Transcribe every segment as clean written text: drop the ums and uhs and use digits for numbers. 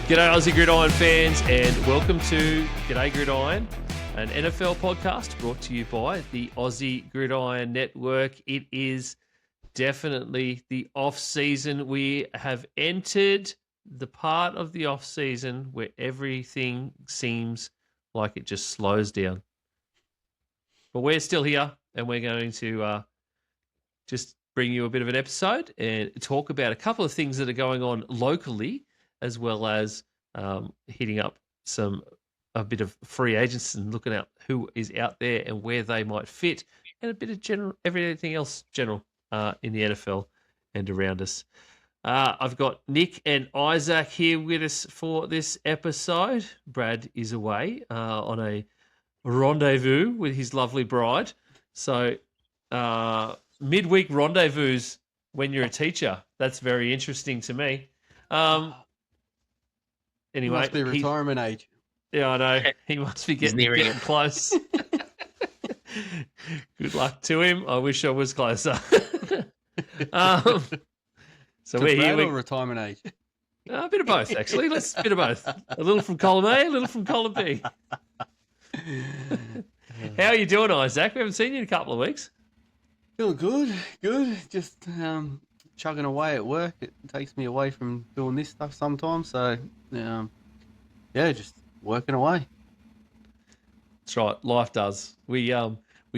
G'day Aussie Gridiron fans and welcome to G'day Gridiron, an NFL podcast brought to you by the Aussie Gridiron Network. It is definitely the off-season. We have entered the part of the off-season where everything seems like it just slows down. But we're still here and we're going to just bring you a bit of an episode and talk about a couple of things that are going on locally, as well as hitting up a bit of free agents and looking at who is out there and where they might fit, and a bit of everything else general in the NFL and around us. I've got Nick and Isaac here with us for this episode. Brad is away on a rendezvous with his lovely bride. So midweek rendezvous when you're a teacher, that's very interesting to me. Anyway, must be retirement age. Yeah, I know. He must be getting close. Good luck to him. I wish I was closer. So we're here. Or retirement age? A bit of both, actually. Let's a bit of both. A little from column A, a little from column B. How are you doing, Isaac? We haven't seen you in a couple of weeks. Feel good. Just chugging away at work. It takes me away from doing this stuff sometimes. So, just working away. That's right. Life does. We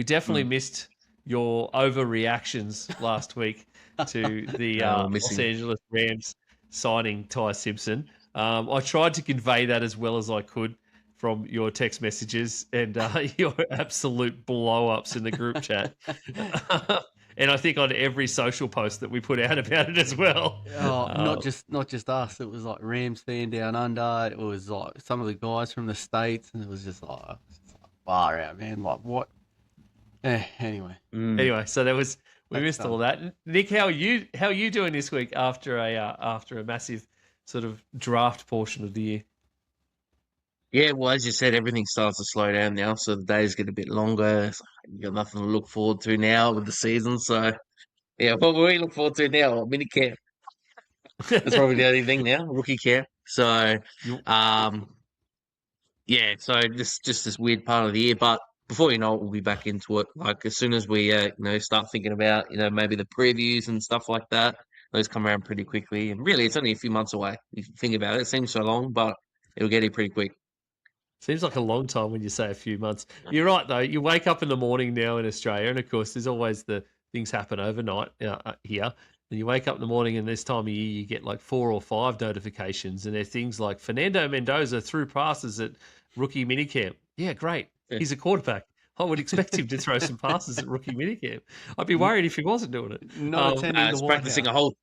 definitely missed your overreactions last week to the Los Angeles Rams signing Ty Simpson. I tried to convey that as well as I could from your text messages and your absolute blow-ups in the group chat. And I think on every social post that we put out about it as well. Not just us. It was like Rams fan down under. It was like some of the guys from the States, and it was just like far out, man. Like what? Anyway. Anyway, so we missed all that. Nick, how are you doing this week after a massive sort of draft portion of the year? Yeah, well, as you said, everything starts to slow down now, so the days get a bit longer. You got nothing to look forward to now with the season, so yeah, what we look forward to now, mini camp. That's probably the only thing now, rookie camp. So, so this weird part of the year, but before you know it, we'll be back into it. Like as soon as we start thinking about maybe the previews and stuff like that, those come around pretty quickly. And really, it's only a few months away. If you think about it, it seems so long, but it'll get here pretty quick. Seems like a long time when you say a few months. You're right, though. You wake up in the morning now in Australia, and of course, there's always the things happen overnight here. And you wake up in the morning, and this time of year, you get like 4 or 5 notifications, and they're things like Fernando Mendoza threw passes at rookie minicamp. Yeah, great. He's a quarterback. I would expect him to throw some passes at rookie minicamp. I'd be worried if he wasn't doing it. Not attending the practicing a whole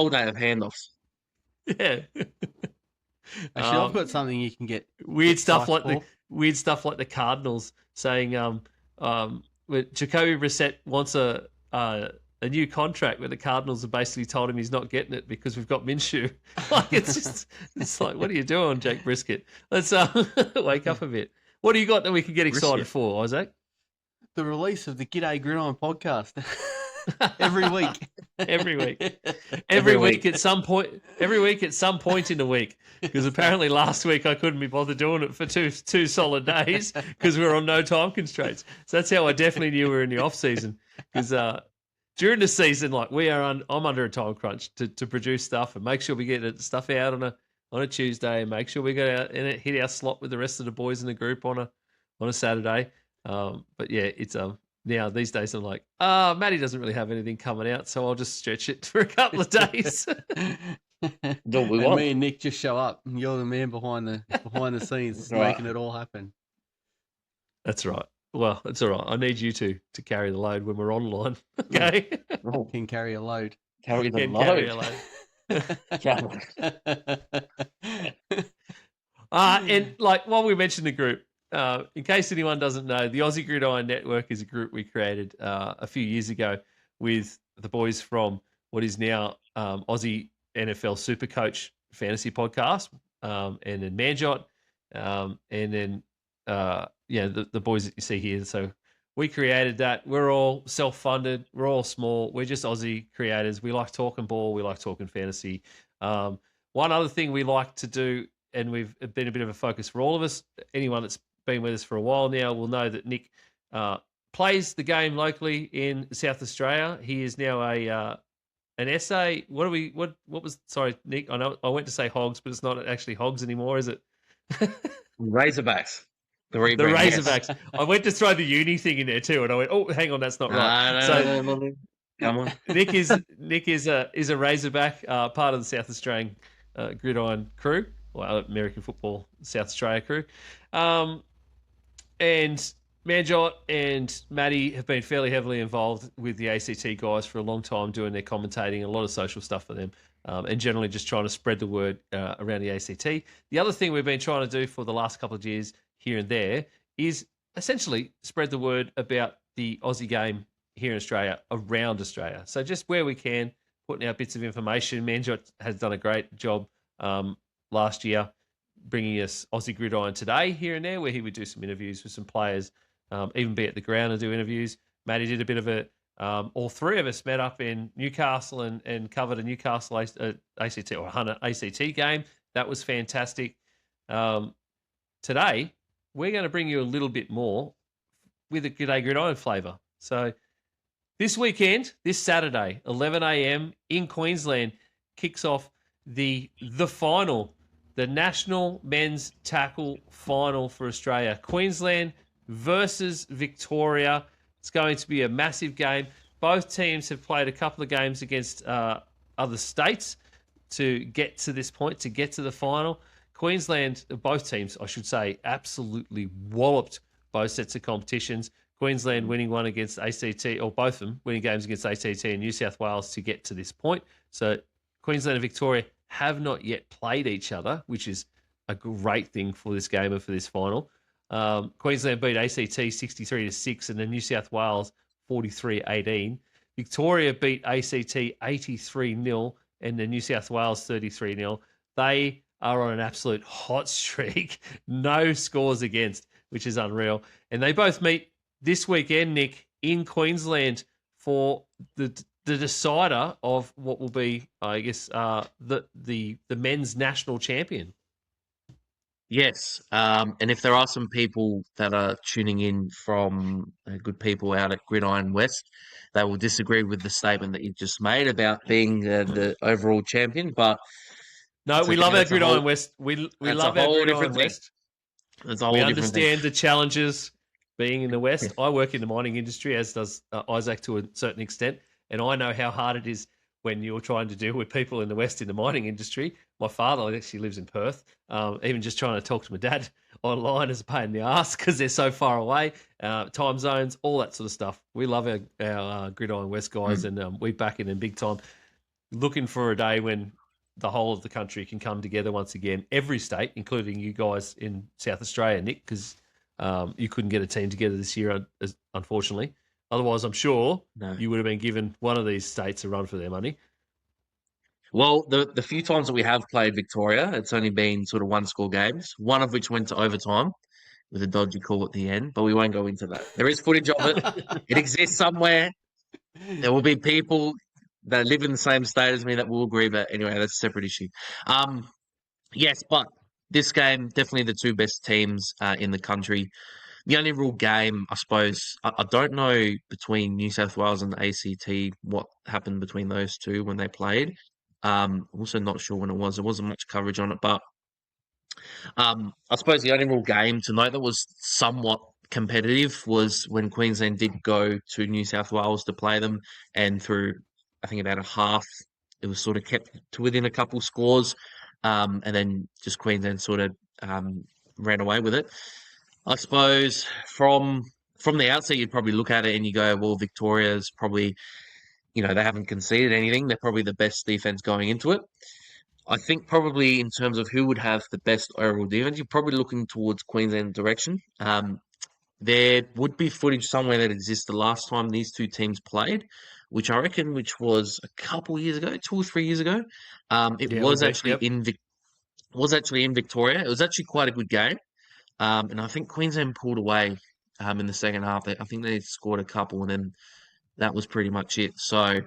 day of handoffs. Yeah. Actually, I've got something you can get weird stuff like the Cardinals saying Jacoby Brissett wants a new contract, where the Cardinals have basically told him he's not getting it because we've got Minshew. Like it's like, what are you doing, Jake Brisket? Let's wake up a bit. What do you got that we can get excited for, Isaac? The release of the G'day Gridiron podcast. Every week. Every week at some point in the week, because apparently last week I couldn't be bothered doing it for two solid days because we were on no time constraints. So that's how I definitely knew we were in the off season, because during the season, like I'm under a time crunch to produce stuff and make sure we get stuff out on a Tuesday and make sure we go out and hit our slot with the rest of the boys in the group on a Saturday. But yeah, it's now these days I'm like, Matty doesn't really have anything coming out, so I'll just stretch it for a couple of days. Me and Nick just show up, and you're the man behind the scenes, making it all happen. That's right. Well, it's all right. I need you to carry the load when we're online. Okay. Can carry a load. Carry the load. Carry a load. And like while we mentioned the group, in case anyone doesn't know, the Aussie Gridiron Network is a group we created a few years ago with the boys from what is now Aussie NFL Supercoach Fantasy Podcast, and then Manjot, and then the boys that you see here. So we created that. We're all self-funded. We're all small. We're just Aussie creators. We like talking ball. We like talking fantasy. One other thing we like to do and we've been a bit of a focus for all of us. Anyone that's been with us for a while now will know that Nick plays the game locally in South Australia. He is now an SA. What was? Sorry, Nick. I know I went to say Hogs, but it's not actually Hogs anymore, is it? Razorbacks. The The rebrand. Yes. Razorbacks. I went to throw the uni thing in there too, and I went, "Oh, hang on, that's not right." No. Come on. Nick is a Razorback, part of the South Australian gridiron crew, well, American football South Australia crew, and Manjot and Maddie have been fairly heavily involved with the ACT guys for a long time, doing their commentating, a lot of social stuff for them, and generally just trying to spread the word around the ACT. The other thing we've been trying to do for the last couple of years here and there is essentially spread the word about the Aussie game here in Australia, around Australia. So just where we can, putting out bits of information. Manjot has done a great job last year bringing us Aussie Gridiron Today here and there, where he would do some interviews with some players, even be at the ground and do interviews. Matty did a bit of it. All three of us met up in Newcastle and covered a Newcastle ACT or Hunter ACT game. That was fantastic. Today, we're going to bring you a little bit more with a G'day Gridiron flavour. So this weekend, this Saturday, 11 a.m. in Queensland, kicks off the final, the National Men's Tackle Final for Australia. Queensland versus Victoria. It's going to be a massive game. Both teams have played a couple of games against other states to get to this point, to get to the final. Queensland, both teams, I should say, absolutely walloped both sets of competitions. Queensland winning one against ACT, or both of them winning games against ACT and New South Wales to get to this point. So Queensland and Victoria have not yet played each other, which is a great thing for this game and for this final. Queensland beat ACT 63-6 and then New South Wales 43-18. Victoria beat ACT 83-0 and then New South Wales 33-0. They are on an absolute hot streak. No scores against, which is unreal. And they both meet this weekend, Nick, in Queensland for the decider of what will be, I guess, the men's national champion. Yes, and if there are some people that are tuning in from good people out at Gridiron West, they will disagree with the statement that you just made about being the overall champion. But no, we love our Gridiron West. We love our Gridiron West. That's a whole we different understand thing. the challenges being in the West. I work in the mining industry, as does Isaac to a certain extent, and I know how hard it is when you're trying to deal with people in the West in the mining industry. My father actually lives in Perth. Even just trying to talk to my dad online is a pain in the ass because they're so far away. Time zones, all that sort of stuff. We love our Gridiron West guys, and we back in them big time. Looking for a day when the whole of the country can come together once again. Every state, including you guys in South Australia, Nick, because you couldn't get a team together this year, unfortunately. Otherwise, I'm sure you would have been given one of these states a run for their money. Well, the few times that we have played Victoria, it's only been sort of one-score games, one of which went to overtime with a dodgy call at the end, but we won't go into that. There is footage of it. It exists somewhere. There will be people that live in the same state as me that will agree, but anyway, that's a separate issue. Yes, but this game, definitely the two best teams in the country. The only real game, I suppose, I don't know between New South Wales and the ACT what happened between those two when they played. Also not sure when it was. There wasn't much coverage on it, but I suppose the only real game to note that was somewhat competitive was when Queensland did go to New South Wales to play them, and through I think about a half, it was sort of kept to within a couple scores, and then just Queensland sort of ran away with it. I suppose from the outset, you'd probably look at it and you go, well, Victoria's probably, they haven't conceded anything. They're probably the best defense going into it. I think probably in terms of who would have the best overall defense, you're probably looking towards Queensland direction. There would be footage somewhere that exists the last time these two teams played, which I reckon, which was a couple years ago, 2 or 3 years ago. It was actually in Victoria. It was actually quite a good game. And I think Queensland pulled away in the second half. I think they scored a couple, and then that was pretty much it. So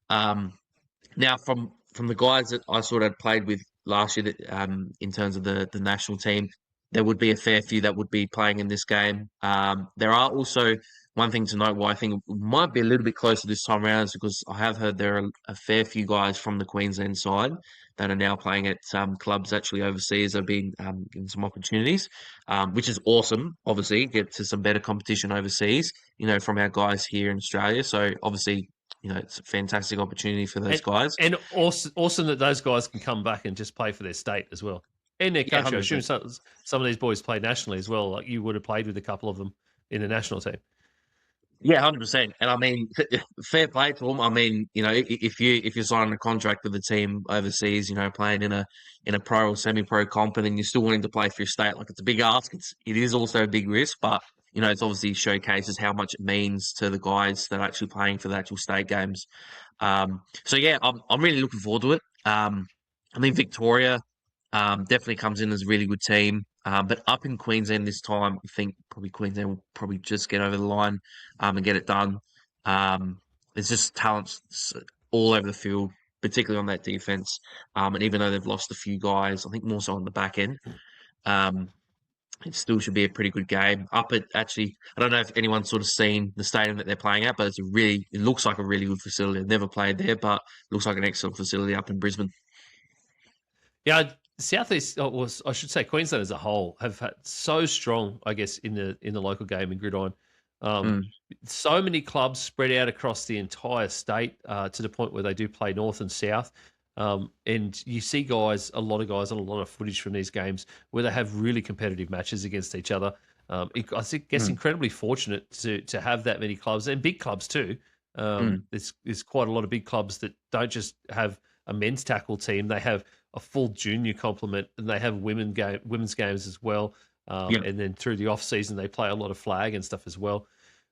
now from the guys that I sort of played with last year that in terms of the national team, there would be a fair few that would be playing in this game. There are also one thing to note why I think it might be a little bit closer this time around is because I have heard there are a fair few guys from the Queensland side that are now playing at clubs actually overseas. Have been given some opportunities, which is awesome. Obviously, get to some better competition overseas. From our guys here in Australia. So obviously, it's a fantastic opportunity for those And guys. and awesome that those guys can come back and just play for their state as well. In their Yeah, country. I 100%. assume some of these boys play nationally as well. Like you would have played with a couple of them in the national team. Yeah, 100%. And I mean, fair play to them. I mean, if you're signing a contract with a team overseas, playing in a pro or semi-pro comp, and then you're still wanting to play for your state, like it's a big ask. It is also a big risk, but it's obviously showcases how much it means to the guys that are actually playing for the actual state games. So yeah, I'm really looking forward to it. I mean, Victoria definitely comes in as a really good team. But up in Queensland this time, I think probably Queensland will probably just get over the line and get it done. There's just talents all over the field, particularly on that defense. And even though they've lost a few guys, I think more so on the back end, um, it still should be a pretty good game. Actually, I don't know if anyone's sort of seen the stadium that they're playing at, but it looks like a really good facility. I've never played there, but it looks like an excellent facility up in Brisbane. Yeah, Southeast, I should say Queensland as a whole have had so strong, I guess, in the local game in gridiron. Mm, So many clubs spread out across the entire state to the point where they do play north and south. And you see a lot of guys, and a lot of footage from these games where they have really competitive matches against each other. I think guess mm, incredibly fortunate to have that many clubs and big clubs too. mm. There's quite a lot of big clubs that don't just have a men's tackle team; they have a full junior complement, and they have women's games as well. Yeah, And then through the off season, they play a lot of flag and stuff as well.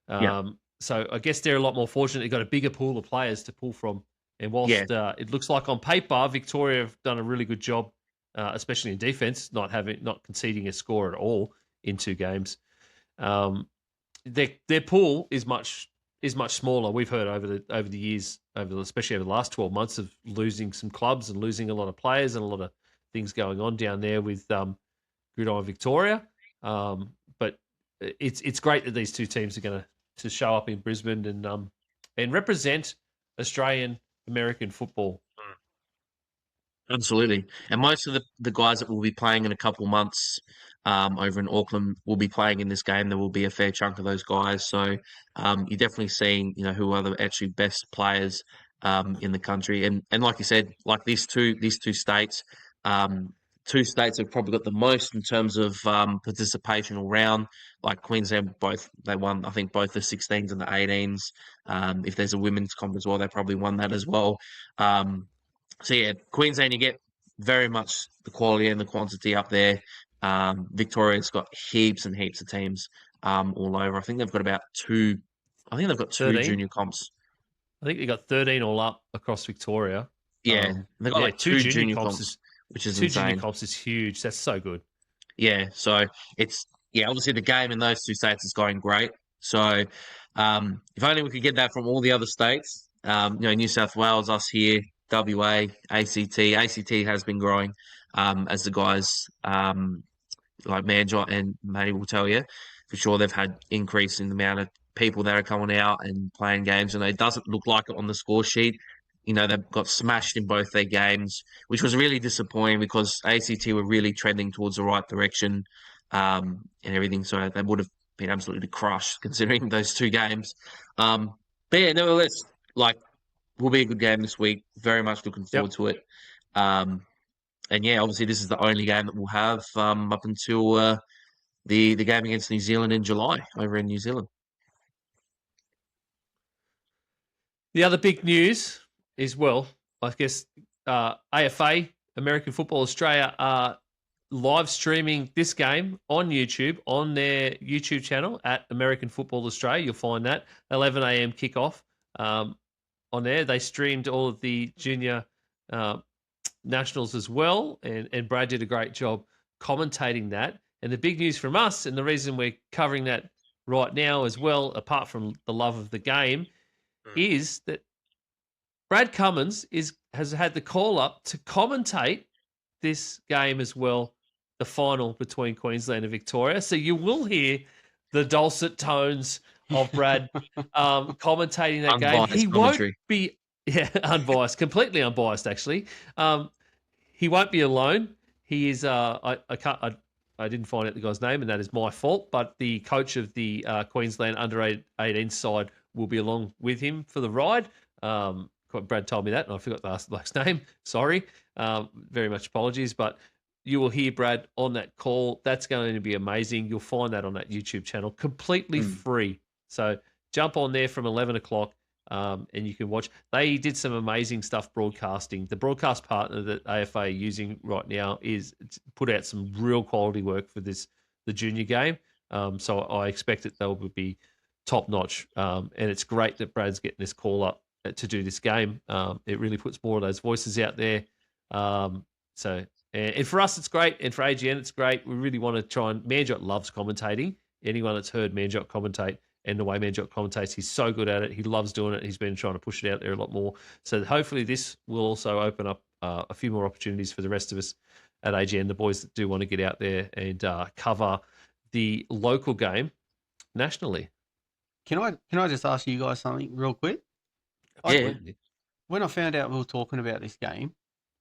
yeah, So I guess they're a lot more fortunate. They've got a bigger pool of players to pull from. And yeah. whilst it looks like on paper Victoria have done a really good job, especially in defence, not conceding a score at all in two games, their pool is much smaller. We've heard over the years, especially over the last 12 months, of losing some clubs and losing a lot of players and a lot of things going on down there with Gridiron Victoria. But it's great that these two teams are going to show up in Brisbane and represent Australian American football. Absolutely. And most of the guys that will be playing in a couple of months over in Auckland will be playing in this game. There will be a fair chunk of those guys. So you're definitely seeing, who are the actually best players in the country. And like you said, like these two states, two states have probably got the most in terms of participation all round. Like Queensland, they won, I think, both the 16s and the 18s. If there's a women's comp as well, they probably won that as well. So yeah, Queensland, you get very much the quality and the quantity up there. Victoria's got heaps and heaps of teams all over. I think they've got about two. I think they've got two 13. junior comps. I think they got 13 all up across Victoria. Yeah, they've got like two two junior junior comps comps, which is two junior insane. comps is huge. That's so good. Yeah, so obviously the game in those two states is going great. So if only we could get that from all the other states. New South Wales, us here, WA, ACT. ACT has been growing as the guys like Manjot and Matty will tell you for sure. They've had increase in the amount of people that are coming out and playing games, and it doesn't look like it on the score sheet. They've got smashed in both their games, which was really disappointing because ACT were really trending towards the right direction and everything. So they would have been absolutely crushed considering those two games. But yeah, nevertheless, like, will be a good game this week. Very much looking forward to it. And yeah, obviously this is the only game that we'll have up until the game against New Zealand in July over in New Zealand. The other big news is, well, I guess AFA, American Football Australia, are live streaming this game on YouTube, on their YouTube channel at American Football Australia. You'll find that 11 a.m. kickoff on there. They streamed all of the junior nationals as well, and Brad did a great job commentating that. And the big news from us, and the reason we're covering that right now as well, apart from the love of the game, is that Brad Cummins has had the call up to commentate this game as well, the final between Queensland and Victoria. So you will hear the dulcet tones of Brad commentating that game. He Unbiased won't commentary. be unbiased, completely unbiased actually. He won't be alone. He is I didn't find out the guy's name, and that is my fault. But the coach of the Queensland under-18 side will be along with him for the ride. Brad told me that, and I forgot to ask the bloke's name. Sorry. Very much apologies. But you will hear Brad on that call. That's going to be amazing. You'll find that on that YouTube channel, completely free. So jump on there from 11 o'clock. And you can watch. They did some amazing stuff broadcasting. The broadcast partner that AFA are using right now is put out some real quality work for the junior game. So I expect that they'll be top notch. And it's great that Brad's getting this call up to do this game. It really puts more of those voices out there. And for us, it's great. And for AGN, it's great. We really want to try and Manjot loves commentating. Anyone that's heard Manjot commentate, and the way Manjot commentates, he's so good at it. He loves doing it. He's been trying to push it out there a lot more. So hopefully this will also open up a few more opportunities for the rest of us at AGN, the boys that do want to get out there and cover the local game nationally. Can I just ask you guys something real quick? Yeah. When I found out we were talking about this game,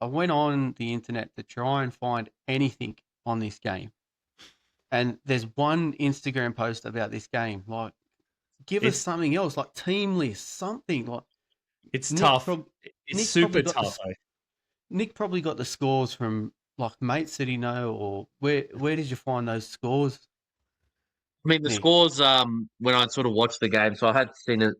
I went on the internet to try and find anything on this game. And there's one Instagram post about this game. Like, give us something else, like team list, something like. It's tough. It's super tough. Nick probably got the scores from like mates that he know, or where did you find those scores? I mean, the scores. When I sort of watched the game, so I had seen it.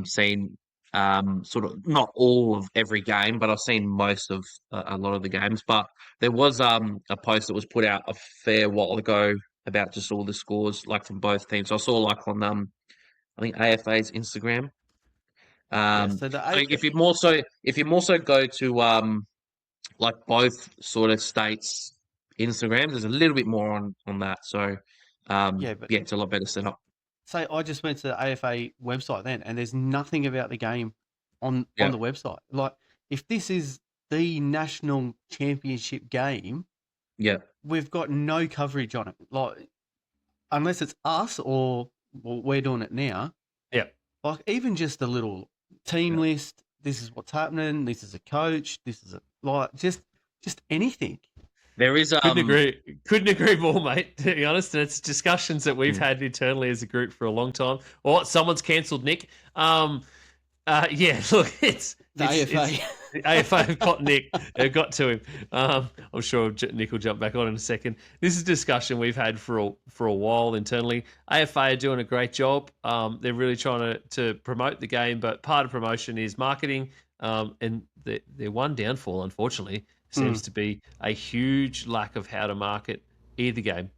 Seen sort of not all of every game, but I've seen most of a lot of the games. But there was a post that was put out a fair while ago about just all the scores, like from both teams. So I saw like on I think AFA's Instagram. I mean, if you more so go to like both sort of states' Instagrams, there's a little bit more on that. So it's a lot better set up. Say I just went to the AFA website then, and there's nothing about the game on the website. Like, if this is the national championship game, we've got no coverage on it. Like, unless it's us or we're doing it now. Yeah. Like, even just a little team list. This is what's happening. This is a coach. This is just anything. There is couldn't agree more, mate. To be honest, and it's discussions that we've had internally as a group for a long time. Or someone's cancelled Nick. Look, it's the AFA. The AFA have got Nick. They've got to him. I'm sure Nick will jump back on in a second. This is a discussion we've had for a while internally. AFA are doing a great job. They're really trying to promote the game, but part of promotion is marketing. And their one downfall, unfortunately, seems to be a huge lack of how to market either game.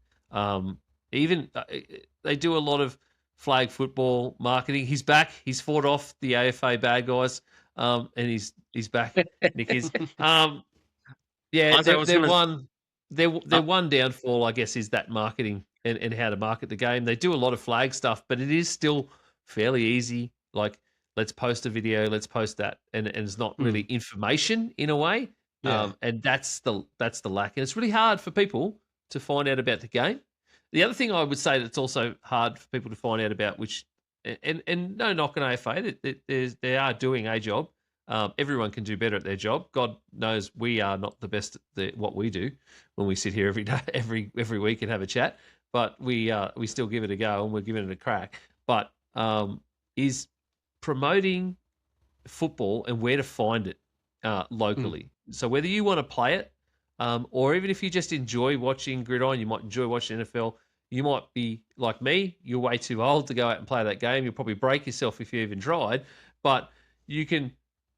Even they do a lot of flag football marketing. He's back. He's fought off the AFA bad guys, and he's back. Nick is. Their one downfall, I guess, is that marketing and how to market the game. They do a lot of flag stuff, but it is still fairly easy. Like, let's post a video, let's post that, and it's not really information in a way. And that's the lack. And it's really hard for people to find out about the game. The other thing I would say that's also hard for people to find out about, which and no knock on AFA, they are doing a job. Everyone can do better at their job. God knows we are not the best at what we do when we sit here every day, every week and have a chat. But we still give it a go, and we're giving it a crack. But is promoting football and where to find it locally. So whether you want to play it, or even if you just enjoy watching Gridiron, you might enjoy watching NFL. You might be like me, you're way too old to go out and play that game. You'll probably break yourself if you even tried. But you can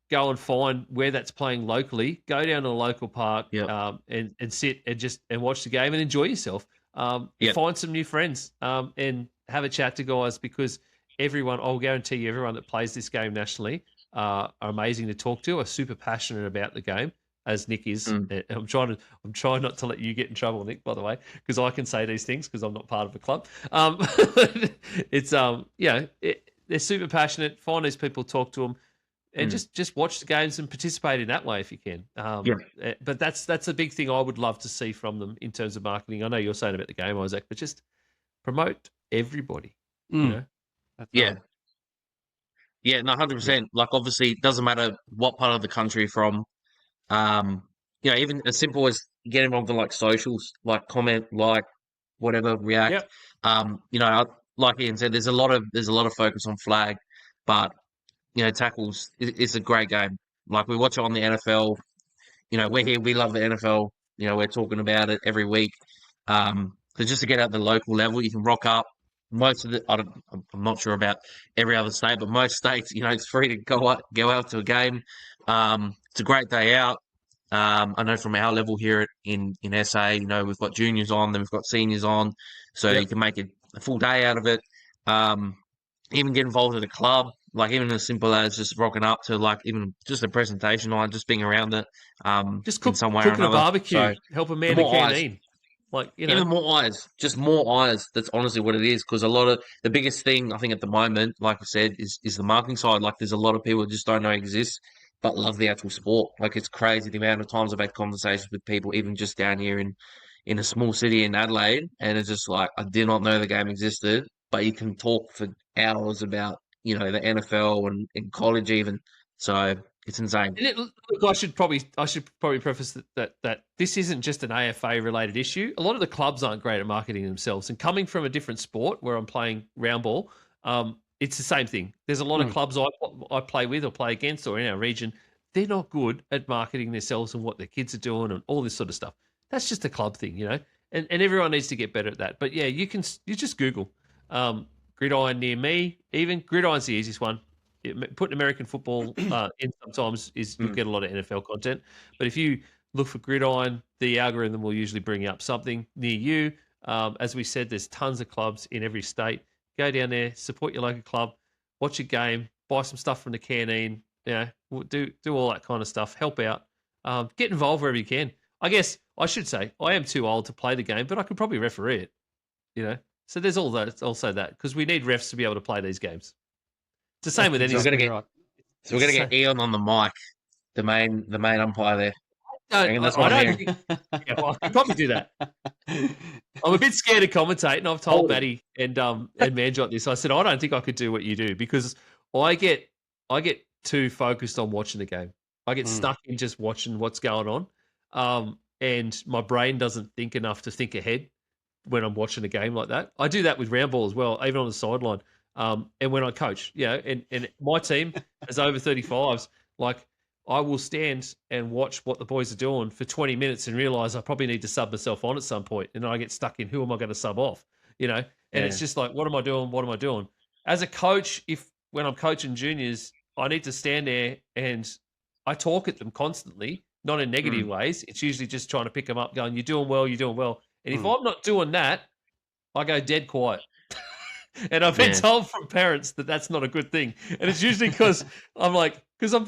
go and find where that's playing locally. Go down to a local park and sit and watch the game and enjoy yourself. Find some new friends and have a chat to guys, because I'll guarantee you, everyone that plays this game nationally are amazing to talk to, are super passionate about the game, as Nick is. I'm trying not to let you get in trouble, Nick, by the way, because I can say these things because I'm not part of the club. They're super passionate. Find these people, talk to them, and just watch the games and participate in that way if you can. But that's a big thing I would love to see from them in terms of marketing. I know you're saying about the game, Isaac, but just promote everybody. You know, That's yeah. right. Yeah, no, 100%. Like, obviously, it doesn't matter what part of the country you're from. You know, even as simple as get involved in like socials, like comment, like whatever, react. You know, like Ian said, there's a lot of focus on flag, but you know, tackles is a great game. Like, we watch it on the NFL. You know, we're here, we love the NFL. You know, we're talking about it every week. So just to get at the local level, you can rock up. Most of I'm not sure about every other state, but most states, you know, it's free to go out to a game. It's a great day out. I know from our level here in SA, you know, we've got juniors on, then we've got seniors on, so you can make it a full day out of it. Even get involved with the club, like even as simple as just rocking up to like even just a presentation on, just being around it, just in some way or cooking a another. barbecue, So help a man the a more eyes, canteen. Like, you know, even more eyes, just more eyes. That's honestly what it is. Because a lot of the biggest thing I think at the moment, like I said, is the marketing side. Like, there's a lot of people who just don't know it exists, but love the actual sport. Like, it's crazy the amount of times I've had conversations with people, even just down here in a small city in Adelaide, and it's just like, I did not know the game existed, but you can talk for hours about, you know, the NFL and college even. So it's insane. And look, I should probably preface that this isn't just an AFA related issue. A lot of the clubs aren't great at marketing themselves, and coming from a different sport where I'm playing round ball, it's the same thing. There's a lot of clubs I play with or play against or in our region. They're not good at marketing themselves and what their kids are doing and all this sort of stuff. That's just a club thing, you know. And everyone needs to get better at that. But yeah, you just Google gridiron near me. Even gridiron's the easiest one. Putting American football in sometimes you'll get a lot of NFL content. But if you look for gridiron, the algorithm will usually bring up something near you. As we said, there's tons of clubs in every state. Go down there, support your local club, watch a game, buy some stuff from the canteen. You know, do all that kind of stuff. Help out. Get involved wherever you can. I guess I should say I am too old to play the game, but I could probably referee it. You know, so there's also that because we need refs to be able to play these games. It's the same with any. So we're gonna get Ian on the mic, the main umpire there. I could probably do that. I'm a bit scared to commentate, and I've told Matty and Manjot this. I said I don't think I could do what you do because I get too focused on watching the game. I get stuck in just watching what's going on, and my brain doesn't think enough to think ahead when I'm watching a game like that. I do that with round ball as well, even on the sideline. And when I coach, and my team is over 35s, like I will stand and watch what the boys are doing for 20 minutes and realize I probably need to sub myself on at some point. And I get stuck in who am I going to sub off, you know? And it's just like, what am I doing? What am I doing? As a coach, when I'm coaching juniors, I need to stand there and I talk at them constantly, not in negative ways. It's usually just trying to pick them up, going, you're doing well, you're doing well. And if I'm not doing that, I go dead quiet. And I've been told from parents that that's not a good thing. And it's usually because I'm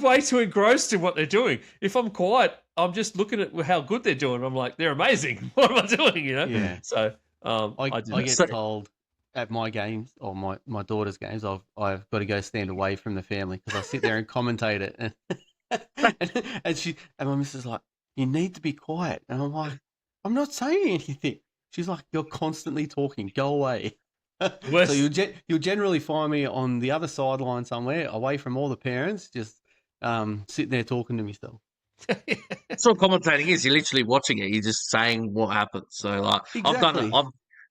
way too engrossed in what they're doing. If I'm quiet, I'm just looking at how good they're doing. I'm like, they're amazing. What am I doing? You know? Yeah. So I get told at my games or my daughter's games, I've got to go stand away from the family because I sit there and commentate it. And my missus is like, you need to be quiet. And I'm like, I'm not saying anything. She's like, you're constantly talking. Go away. So you'll generally find me on the other sideline somewhere, away from all the parents, just sitting there talking to myself. That's what commentating is. You're literally watching it. You're just saying what happened. So, like, exactly.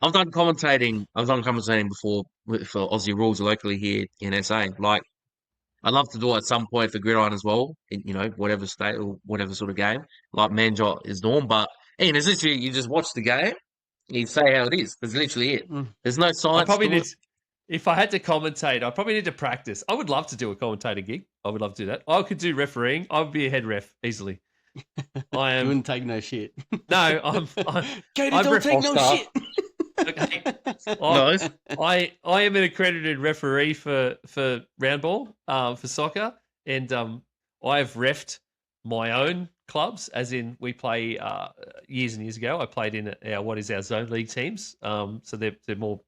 I've done commentating. I've done commentating before for Aussie Rules locally here in SA. Like, I'd love to do it at some point for gridiron as well. In, you know, whatever state or whatever sort of game. Like Manjot is norm, but Ian, it's literally you just watch the game. You say how it is. That's literally it. There's no science. If I had to commentate, I probably need to practice. I would love to do a commentator gig. I would love to do that. I could do refereeing. I would be a head ref easily. You wouldn't take no shit. No, Katie, don't take no shit. Okay. I am an accredited referee for round ball, for soccer, and I've refed my own clubs, as in we play years and years ago. I played in our zone league teams, so they're more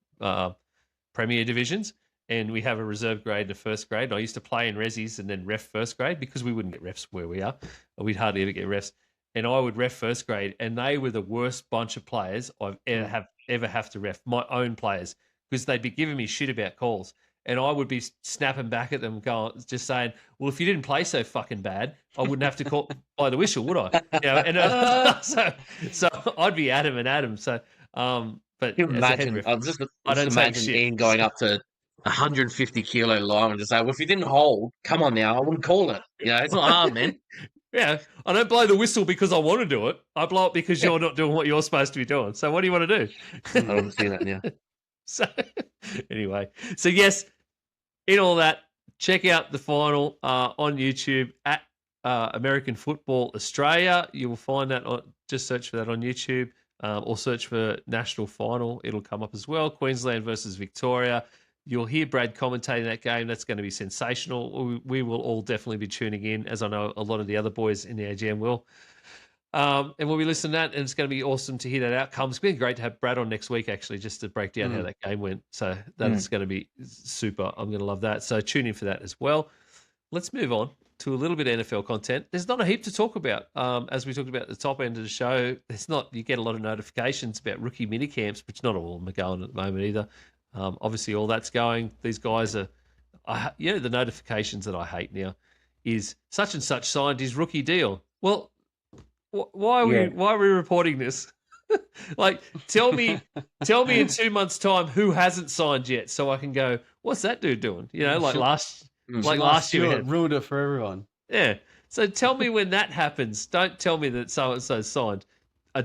premier divisions, and we have a reserve grade and a first grade. And I used to play in resis and then ref first grade because we wouldn't get refs where we are. We'd hardly ever get refs. And I would ref first grade, and they were the worst bunch of players I've ever have to ref, my own players, because they'd be giving me shit about calls. And I would be snapping back at them, just saying, "Well, if you didn't play so fucking bad, I wouldn't have to call by the whistle, would I?" And so I'd be at him and at him. So, but you imagine, ref, I just imagine Ian going up to 150 kilo line and just say, "Well, if you didn't hold, come on now, I wouldn't call it." It's not hard, man. Yeah, I don't blow the whistle because I want to do it. I blow it because you're not doing what you're supposed to be doing. So what do you want to do? I don't see that now. So anyway, so yes, in all that, check out the final on YouTube at American Football Australia. You will find that just search for that on YouTube or search for National Final. It'll come up as well. Queensland versus Victoria. You'll hear Brad commentating that game. That's going to be sensational. We will all definitely be tuning in, as I know a lot of the other boys in the AGM will. And we'll be listening to that, and it's going to be awesome to hear that outcome. It's been great to have Brad on next week, actually, just to break down how that game went. So that is going to be super. I'm going to love that. So tune in for that as well. Let's move on to a little bit of NFL content. There's not a heap to talk about. As we talked about at the top end of the show, you get a lot of notifications about rookie minicamps, which not all of them are going at the moment either. Obviously, all that's going. These guys are, the notifications that I hate now is such and such signed his rookie deal. Well, why are we reporting this? Like, tell me in 2 months' time who hasn't signed yet, so I can go, what's that dude doing? Last year it ruined it for everyone. Yeah. So tell me when that happens. Don't tell me that so and so signed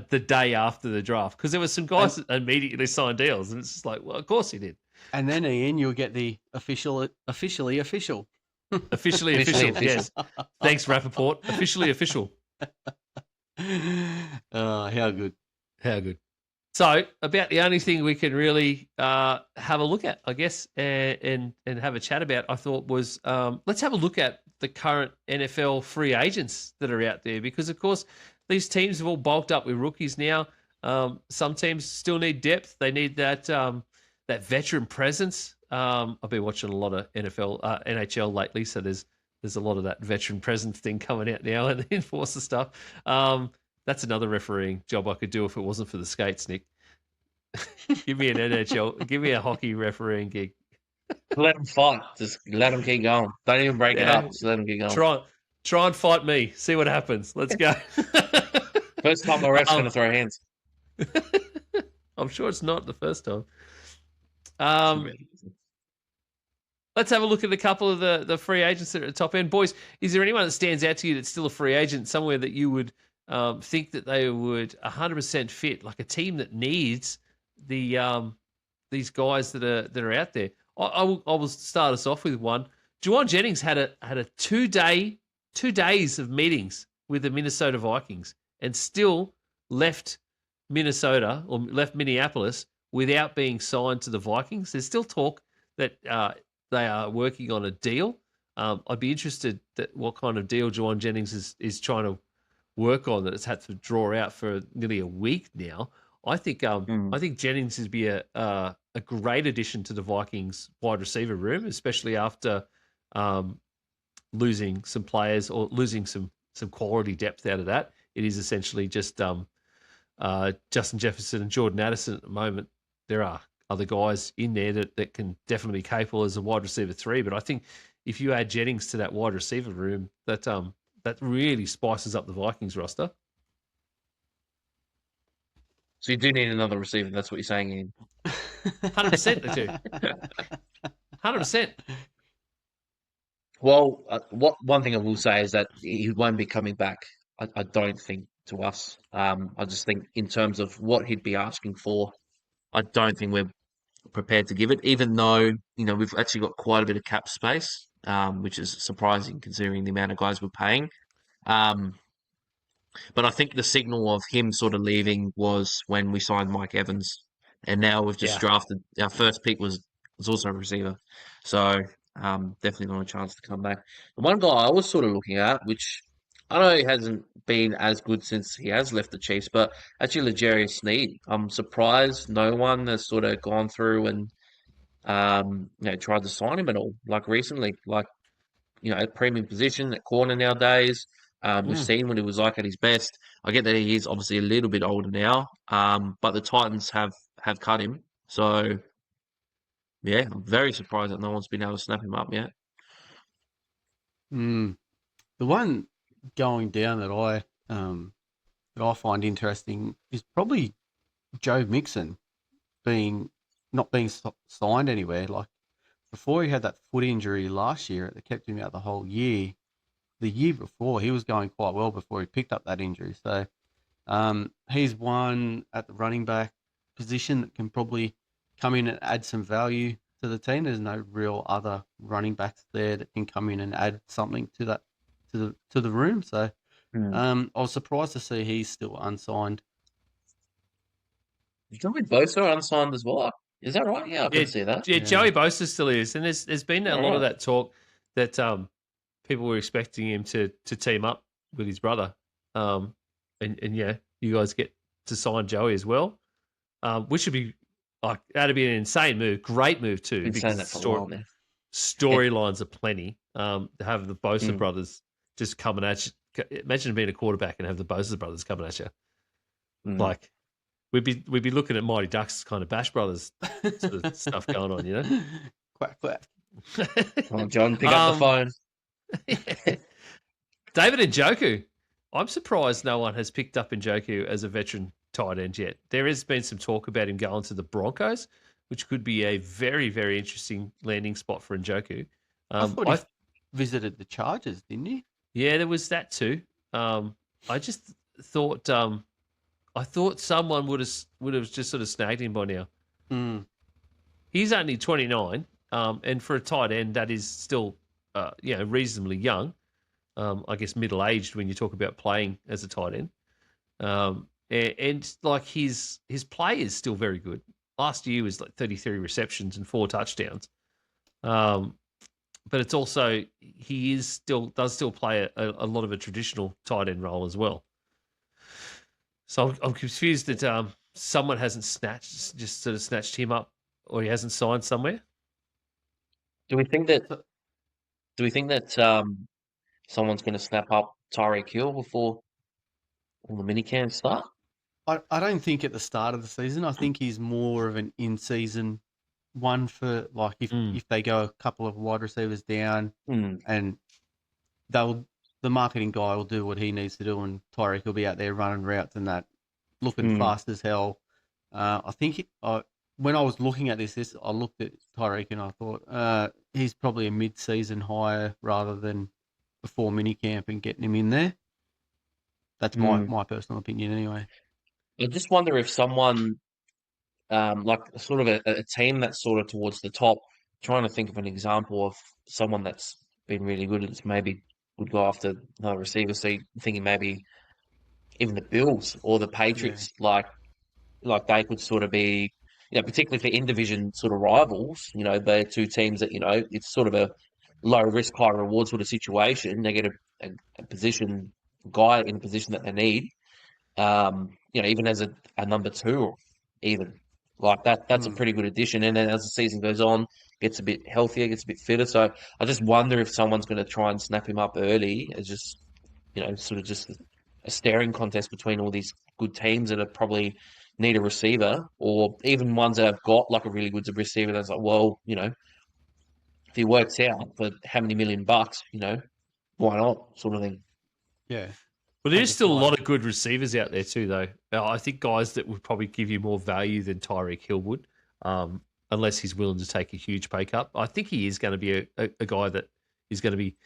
the day after the draft, because there were some guys that immediately signed deals, and it's just like, well, of course he did. And then Ian, you'll get the officially official. Officially official. Yes. Thanks, Rappaport. Officially official. How good. How good. So about the only thing we can really have a look at, I guess, and have a chat about, I thought was let's have a look at the current NFL free agents that are out there, because, of course, these teams have all bulked up with rookies now. Some teams still need depth. They need that veteran presence. I've been watching a lot of NHL lately, so there's a lot of that veteran presence thing coming out now and the enforcer stuff. That's another refereeing job I could do if it wasn't for the skates, Nick. Give me an NHL, give me a hockey refereeing gig. Let them fight. Just let them keep going. Don't even break it up. Just let them keep going. Try and fight me. See what happens. Let's go. First time the ref's going to throw hands. I'm sure it's not the first time. Let's have a look at a couple of the free agents that are at the top end. Boys, is there anyone that stands out to you that's still a free agent, somewhere that you would think that they would 100% fit, like a team that needs these guys that are out there? I will start us off with one. Juwan Jennings had a 2 days of meetings with the Minnesota Vikings and still left Minnesota or left Minneapolis without being signed to the Vikings. There's still talk that they are working on a deal. I'd be interested that what kind of deal Juwan Jennings is trying to work on, that it's had to draw out for nearly a week now. I think Jennings would be a great addition to the Vikings wide receiver room, especially after losing some players or losing some quality depth out of that. It is essentially just Justin Jefferson and Jordan Addison at the moment. There are other guys in there that can definitely be capable as a wide receiver 3, but I think if you add Jennings to that wide receiver room, that really spices up the Vikings roster. So you do need another receiver. That's what you're saying, Ian. 100% they do. 100%. Well, one thing I will say is that he won't be coming back, I don't think, to us. I just think in terms of what he'd be asking for, I don't think we're prepared to give it, even though, we've actually got quite a bit of cap space, which is surprising considering the amount of guys we're paying. But I think the signal of him sort of leaving was when we signed Mike Evans, and now we've just drafted our first pick was also a receiver, so definitely not a chance to come back. The one guy I was sort of looking at, which I know he hasn't been as good since he has left the Chiefs, but actually L'Jarius Sneed. I'm surprised no one has sort of gone through and tried to sign him at all, like recently, like, a premium position at corner nowadays. We've seen what he was like at his best. I get that he is obviously a little bit older now, but the Titans have cut him. So, yeah, I'm very surprised that no one's been able to snap him up yet. The one going down that I find interesting is probably Joe Mixon not being signed anywhere. Like before he had that foot injury last year that kept him out the whole year. The year before he was going quite well before he picked up that injury. So he's one at the running back position that can probably come in and add some value to the team. There's no real other running backs there that can come in and add something to that to the room. So I was surprised to see he's still unsigned. Joey Bosa unsigned as well. Is that right? Yeah, I can see that. Yeah, Joey Bosa still is, and there's been a lot of that talk that people were expecting him to team up with his brother, and yeah, you guys get to sign Joey as well, which would be like that'd be an insane move, great move too. Because storylines are plenty. To have the Bosa brothers just coming at you. Imagine being a quarterback and have the Bosa brothers coming at you, like. We'd be looking at Mighty Ducks kind of Bash Brothers sort of stuff going on, you know? Quack, quack. Come on, John, pick up the phone. David Njoku. I'm surprised no one has picked up Njoku as a veteran tight end yet. There has been some talk about him going to the Broncos, which could be a very, very interesting landing spot for Njoku. I thought he visited the Chargers, didn't he? Yeah, there was that too. I just thought... I thought someone would have just sort of snagged him by now. He's only 29, and for a tight end, that is still, reasonably young. I guess middle-aged when you talk about playing as a tight end. And like his play is still very good. Last year was like 33 receptions and 4 touchdowns. But it's also he does still play a lot of a traditional tight end role as well. So I'm confused that someone hasn't snatched him up, or he hasn't signed somewhere. Do we think that someone's going to snap up Tyreek Hill before all the mini camps start? I don't think at the start of the season. I think he's more of an in-season one for like if they go a couple of wide receivers down and the marketing guy will do what he needs to do, and Tyreek will be out there running routes and that, looking fast as hell. I think when I was looking at this, I looked at Tyreek and I thought he's probably a mid-season hire rather than before minicamp and getting him in there. That's my personal opinion anyway. I just wonder if someone, like sort of a team that's sort of towards the top, trying to think of an example of someone that's been really good at maybe would go after another receiver. So thinking maybe even the Bills or the Patriots, like they could sort of be, particularly for in-division sort of rivals, they're two teams that, it's sort of a low risk, high reward sort of situation. They get a position guy in a position that they need, even as a number 2 even. Like that's a pretty good addition. And then as the season goes on, gets a bit healthier, gets a bit fitter. So I just wonder if someone's going to try and snap him up early as just, sort of just a staring contest between all these good teams that are probably need a receiver, or even ones that have got like a really good receiver that's like, well, if he works out for how many $1 million, why not, sort of thing. Yeah. Well, there's still a lot of good receivers out there too, though. I think guys that would probably give you more value than Tyreek Hill would, unless he's willing to take a huge pay cut. I think he is going to be a guy that is going to be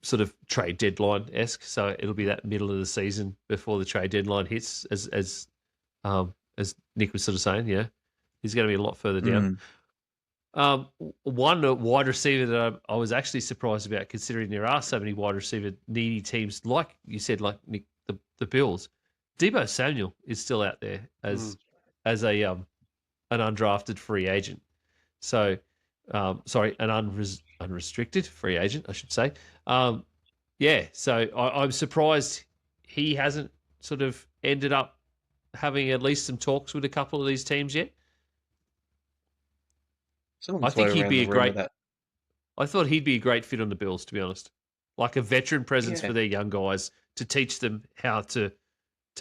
sort of trade deadline-esque. So it'll be that middle of the season before the trade deadline hits, as Nick was sort of saying. Yeah, he's going to be a lot further down. One wide receiver that I was actually surprised about, considering there are so many wide receiver needy teams, like you said, like Nick, the Bills. Deebo Samuel is still out there as an undrafted free agent. So, an unrestricted free agent, I should say. So I'm surprised he hasn't sort of ended up having at least some talks with a couple of these teams yet. I think he'd be I thought he'd be a great fit on the Bills, to be honest. Like a veteran presence Yeah. for their young guys to teach them how to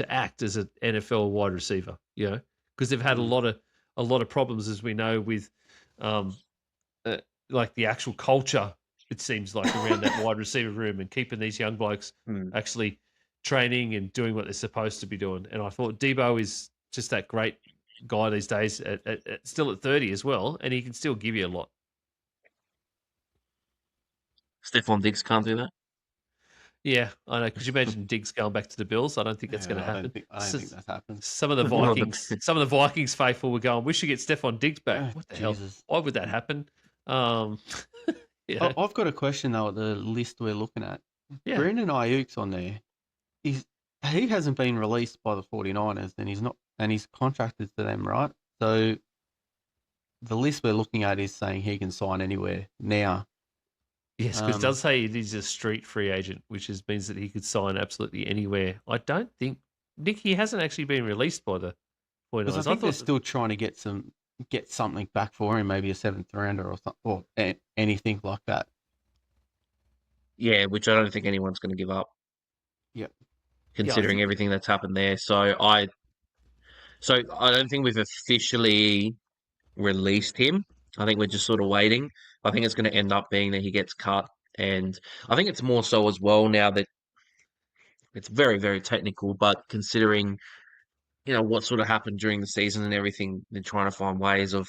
act as an NFL wide receiver. You know, because they've had a lot of problems, as we know, with like the actual culture. It seems like around that wide receiver room and keeping these young blokes actually training and doing what they're supposed to be doing. And I thought Debo is just that great guy these days, still at 30 as well, and he can still give you a lot. Stephon Diggs can't do that. Yeah, I know. Could you imagine Diggs going back to the Bills? I don't think that's going to happen. I don't think that happens. Some of the Vikings faithful were going, "We should get Stephon Diggs back." What the hell? Why would that happen? Yeah. I've got a question though. At the list we're looking at, Brandon Ayuk's on there. He hasn't been released by the 49ers, and he's contracted to them, right? So the list we're looking at is saying he can sign anywhere now. Yes, because it does say he's a street free agent, which means that he could sign absolutely anywhere. I don't think, Nick, he hasn't actually been released by the 49ers. Because I think they're still trying to get something back for him, maybe a 7th rounder or something, or anything like that. Yeah, which I don't think anyone's going to give up. Yep. Considering everything that's happened there. So I don't think we've officially released him. I think we're just sort of waiting. I think it's going to end up being that he gets cut. And I think it's more so as well now that it's very, very technical, but considering, what sort of happened during the season and everything, they're trying to find ways of,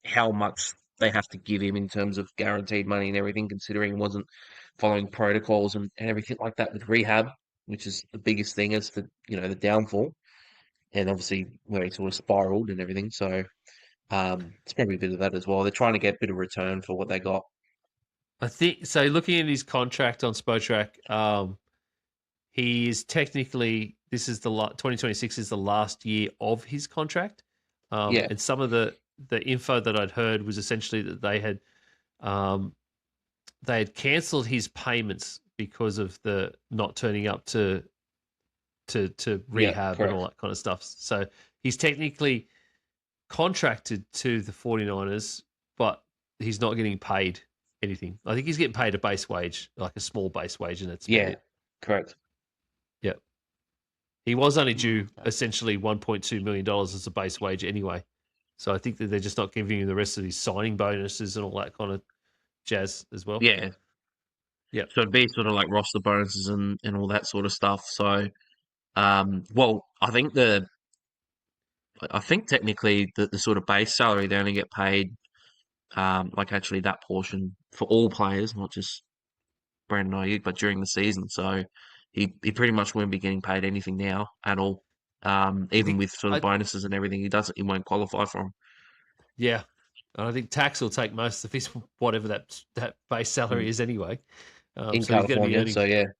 how much they have to give him in terms of guaranteed money and everything, considering he wasn't following protocols and everything like that with rehab, which is the biggest thing as the downfall. And obviously where he sort of spiraled and everything. So it's probably a bit of that as well. They're trying to get a bit of return for what they got. I think so. Looking at his contract on Spotrac, he is technically, this is 2026 is the last year of his contract. And some of the info that I'd heard was essentially that they had cancelled his payments because of the not turning up to rehab and all that kind of stuff. So he's technically contracted to the 49ers, but he's not getting paid anything. I think he's getting paid a base wage, like a small base wage, and that's correct. Yep. He was only due essentially $1.2 million as a base wage anyway. So I think that they're just not giving him the rest of his signing bonuses and all that kind of jazz as well. Yeah. Yeah. So it'd be sort of like roster bonuses and all that sort of stuff. So, well, I think technically the sort of base salary, they only get paid, like actually that portion for all players, not just Brandon Ayuk, but during the season. So he pretty much won't be getting paid anything now at all. Even with sort of bonuses and everything, he won't qualify for them. Yeah. And I think tax will take most of his whatever that base salary is anyway. In California,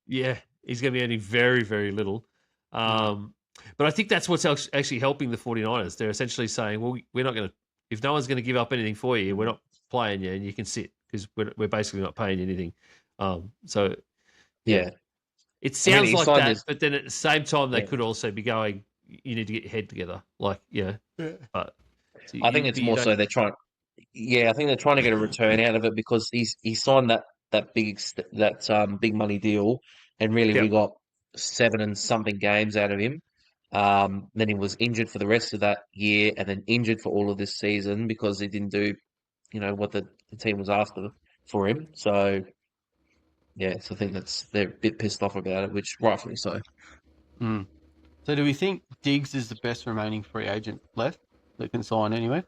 yeah, he's going to be earning very, very little. But I think that's what's actually helping the 49ers. They're essentially saying, well, we're not going to, if no one's going to give up anything for you, we're not playing you, and you can sit because we're basically not paying you anything. So it sounds like that, but then at the same time, they could also be going, you need to get your head together, like But so I think it's more so they're trying. Yeah, I think they're trying to get a return out of it because he signed that big money deal, and really we got 7 and something games out of him. Then he was injured for the rest of that year, and then injured for all of this season because he didn't do, what the team was after for him. So, so I think they're a bit pissed off about it, which rightfully so. So do we think Diggs is the best remaining free agent left that can sign anyway?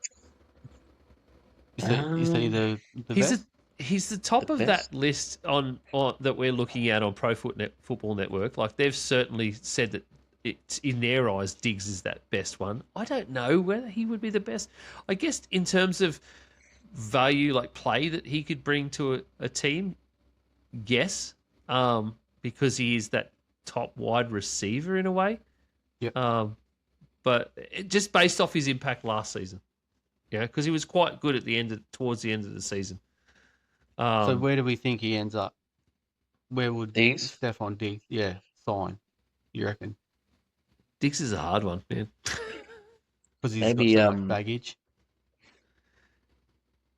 Is he the best? He's the top of that list on that we're looking at on Pro Football Network. Like they've certainly said that it's in their eyes, Diggs is that best one. I don't know whether he would be the best. I guess in terms of value, like play that he could bring to a team, yes, because he is that top wide receiver in a way. Yeah. But just based off his impact last season, because he was quite good towards the end of the season. So where do we think he ends up? Where would Diggs? Stephon Diggs, sign? You reckon? Diggs is a hard one, man. Because he's got so much baggage.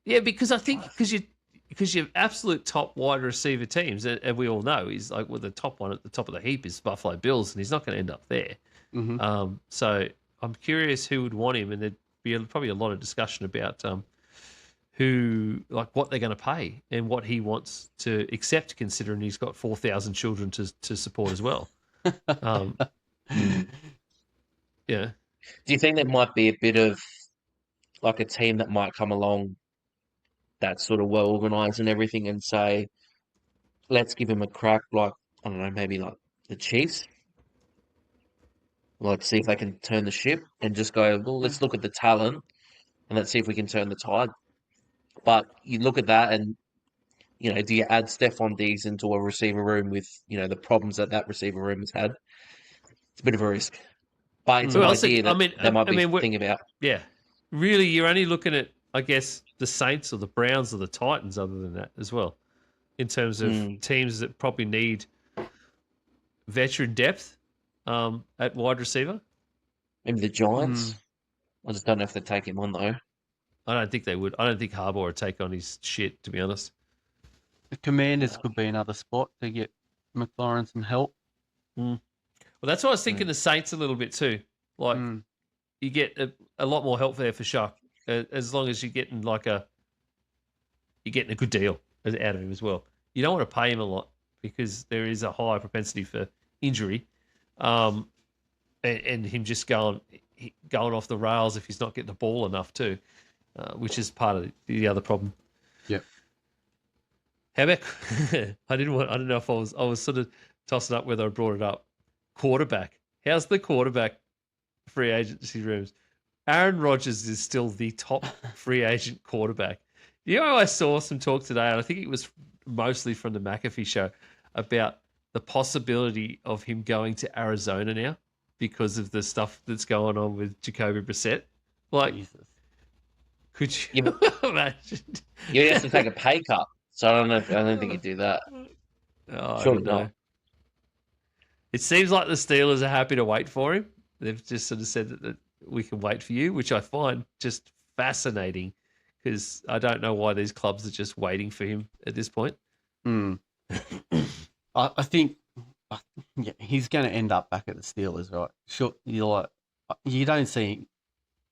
Yeah, because I think because your absolute top wide receiver teams, and we all know he's like the top one at the top of the heap is Buffalo Bills, and he's not going to end up there. Mm-hmm. So I'm curious who would want him, and there'd be probably a lot of discussion about who, like, what they're going to pay and what he wants to accept, considering he's got 4,000 children to support as well. Yeah. Do you think there might be a bit of like a team that might come along that's sort of well organized and everything and say, let's give him a crack, like, I don't know, maybe like the Chiefs? Let's see if they can turn the ship and just go, well, let's look at the talent and let's see if we can turn the tide. But you look at that and, do you add Stephon Diggs into a receiver room with, the problems that receiver room has had? It's a bit of a risk. But it's an idea that they might be thinking about. Yeah. Really, you're only looking at, I guess, the Saints or the Browns or the Titans other than that as well, in terms of teams that probably need veteran depth at wide receiver. Maybe the Giants. I just don't know if they'd take him on, though. I don't think they would. I don't think Harbaugh would take on his shit, to be honest. The Commanders could be another spot to get McLaurin some help. Well, that's what I was thinking the Saints a little bit too. Like, you get a lot more help there for sure, as long as you're getting a good deal out of him as well. You don't want to pay him a lot because there is a high propensity for injury, and him just going off the rails if he's not getting the ball enough too, which is part of the other problem. Yep. How about I don't know if I was sort of tossing up whether I brought it up. Quarterback. How's the quarterback free agency rooms? Aaron Rodgers is still the top free agent quarterback. I saw some talk today, and I think it was mostly from the McAfee show, about the possibility of him going to Arizona now because of the stuff that's going on with Jacoby Brissett. Like, Jesus. Could you imagine? You have to take a pay cut, so I don't think he'd do that. Oh, Surely not. It seems like the Steelers are happy to wait for him. They've just sort of said that we can wait for you, which I find just fascinating because I don't know why these clubs are just waiting for him at this point. I think he's going to end up back at the Steelers, right? Sure, you don't see.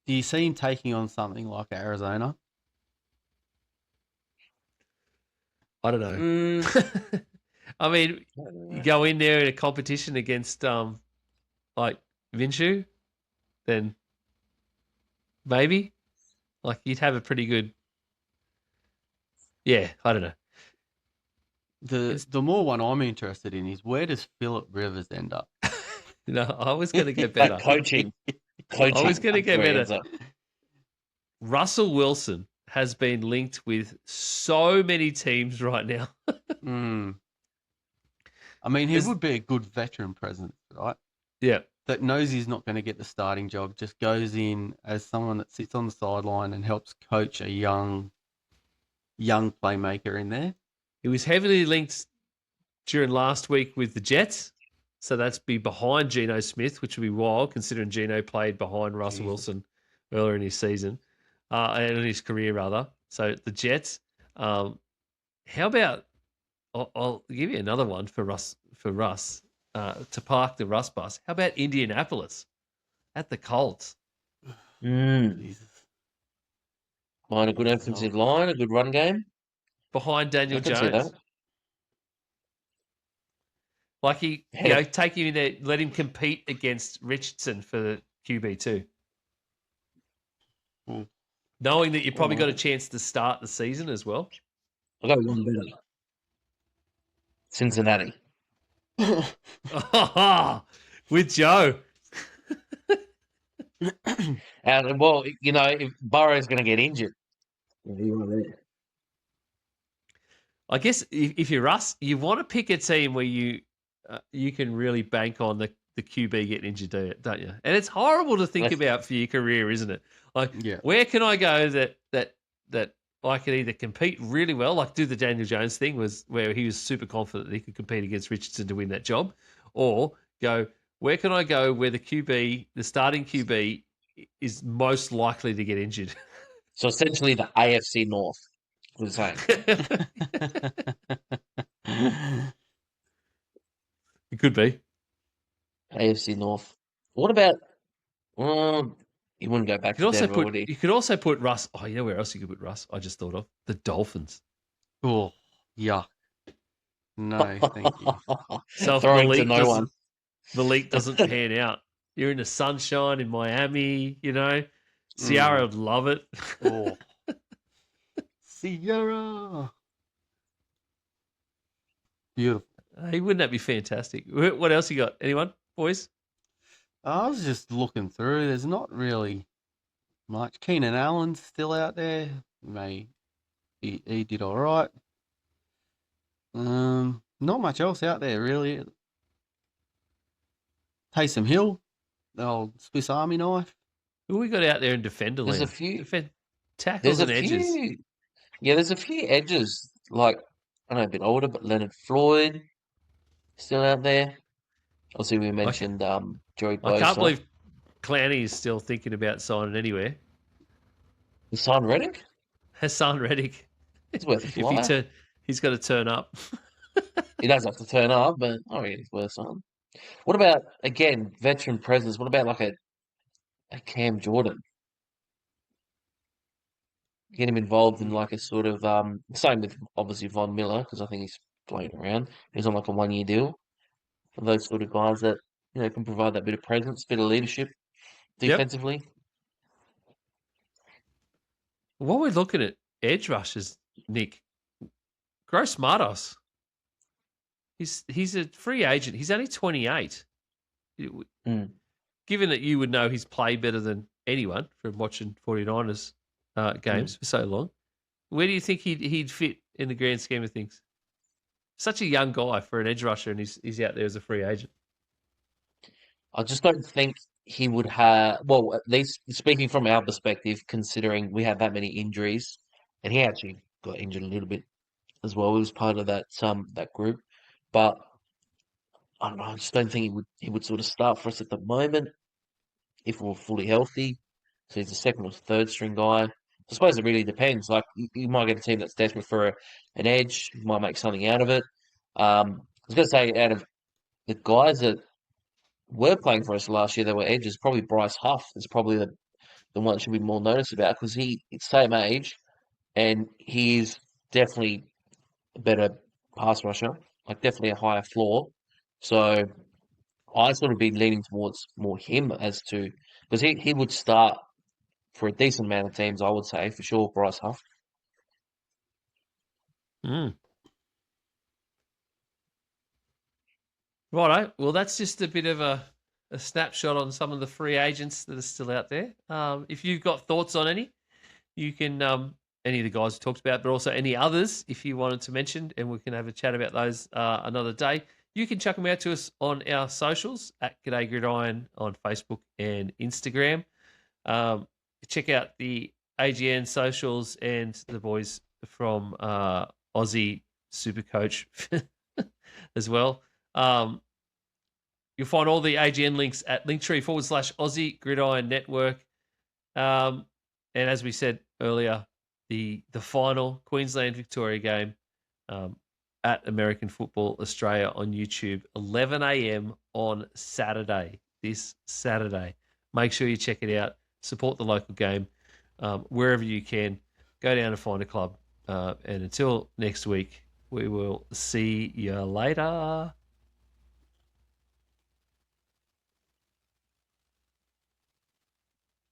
Do you see him taking on something like Arizona? I don't know. I mean, you go in there in a competition against like Minshew, then maybe like you'd have a pretty good. Yeah, I don't know. The more one I'm interested in is where does Phillip Rivers end up? I was going to get better. Coaching. I was going to get better. Russell Wilson has been linked with so many teams right now. I mean, he would be a good veteran presence, right? Yeah. That knows he's not going to get the starting job, just goes in as someone that sits on the sideline and helps coach a young playmaker in there. He was heavily linked during last week with the Jets. So that's be behind Geno Smith, which would be wild considering Geno played behind Russell Wilson earlier in his season, and in his career rather. So the Jets. How about I'll give you another one for Russ to park the Russ bus. How about Indianapolis at the Colts? Jesus. Behind a good offensive line, a good run game. Behind Daniel Jones. Like take him in there, let him compete against Richardson for the QB2. Knowing that you've probably got a chance to start the season as well. I've got one better. Cincinnati. With Joe. And well, if Burrow's going to get injured, you are there. I guess if you're us, you want to pick a team where you can really bank on the QB getting injured, don't you? And it's horrible to think about for your career, isn't it? Like, where can I go that I could either compete really well, like do the Daniel Jones thing, was where he was super confident that he could compete against Richardson to win that job, or go, where can I go where the starting QB is most likely to get injured? So essentially the AFC North, we're saying. It could be. AFC North. What about, he wouldn't go back to Denver, would he? You could also put Russ. Oh, you know where else you could put Russ? I just thought of the Dolphins. Oh, yuck. No, thank you. So Throwing to no one. Malik doesn't pan out. You're in the sunshine in Miami, you know. Ciara would love it. Oh. Ciara. Beautiful. Hey, wouldn't that be fantastic? What else you got? Anyone, boys? I was just looking through. There's not really much. Keenan Allen's still out there. He did all right. Not much else out there really. Taysom Hill, the old Swiss Army knife. Who we got out there in defender land? There's a few tackles and edges. Yeah, there's a few edges. Like, I know a bit older, but Leonard Floyd still out there. Obviously, we mentioned Joey Bosa. I can't believe Clowney is still thinking about signing anywhere. Hassan Reddick? Hassan Reddick. He's worth a flyer. He's got to turn up. He does have to turn up, but I reckon he's worth something. What about, again, veteran presence? What about like a Cam Jordan? Get him involved in like a sort of same with obviously Von Miller, because I think he's playing around. He's on like a 1-year deal. For those sort of guys that, you know, can provide that bit of presence, bit of leadership defensively. Yep. What we're looking at edge rushes, Nick. Gross Martos. He's a free agent. He's only 28. Given that you would know he's played better than anyone from watching 49ers games for so long, where do you think he'd fit in the grand scheme of things? Such a young guy for an edge rusher, and he's out there as a free agent. I just don't think he would have. Well, at least speaking from our perspective, considering we had that many injuries, and he actually got injured a little bit as well. He was part of that group, but I don't know. I just don't think he would sort of start for us at the moment if we're fully healthy. So he's a second or third string guy. I suppose it really depends. Like you might get a team that's desperate for an edge. You might make something out of it. I was going to say, out of the guys that were playing for us last year, that were edges, probably Bryce Huff is probably the one that should be more noticed about, because he's same age and he's definitely a better pass rusher, like definitely a higher floor. So I sort of be leaning towards more him as to, because he would start for a decent amount of teams, I would say, for sure, Bryce Huff. Righto. Well, that's just a bit of a snapshot on some of the free agents that are still out there. If you've got thoughts on any, you can, any of the guys we talked about, but also any others, if you wanted to mention, and we can have a chat about those another day. You can chuck them out to us on our socials at G'day Gridiron on Facebook and Instagram. Check out the AGN socials and the boys from Aussie Supercoach as well. You'll find all the AGN links at Linktree/Aussie Gridiron Network. And as we said earlier, the final Queensland-Victoria game at American Football Australia on YouTube, 11 a.m. on Saturday, this Saturday. Make sure you check it out. Support the local game wherever you can. Go down and find a club. And until next week, we will see you later.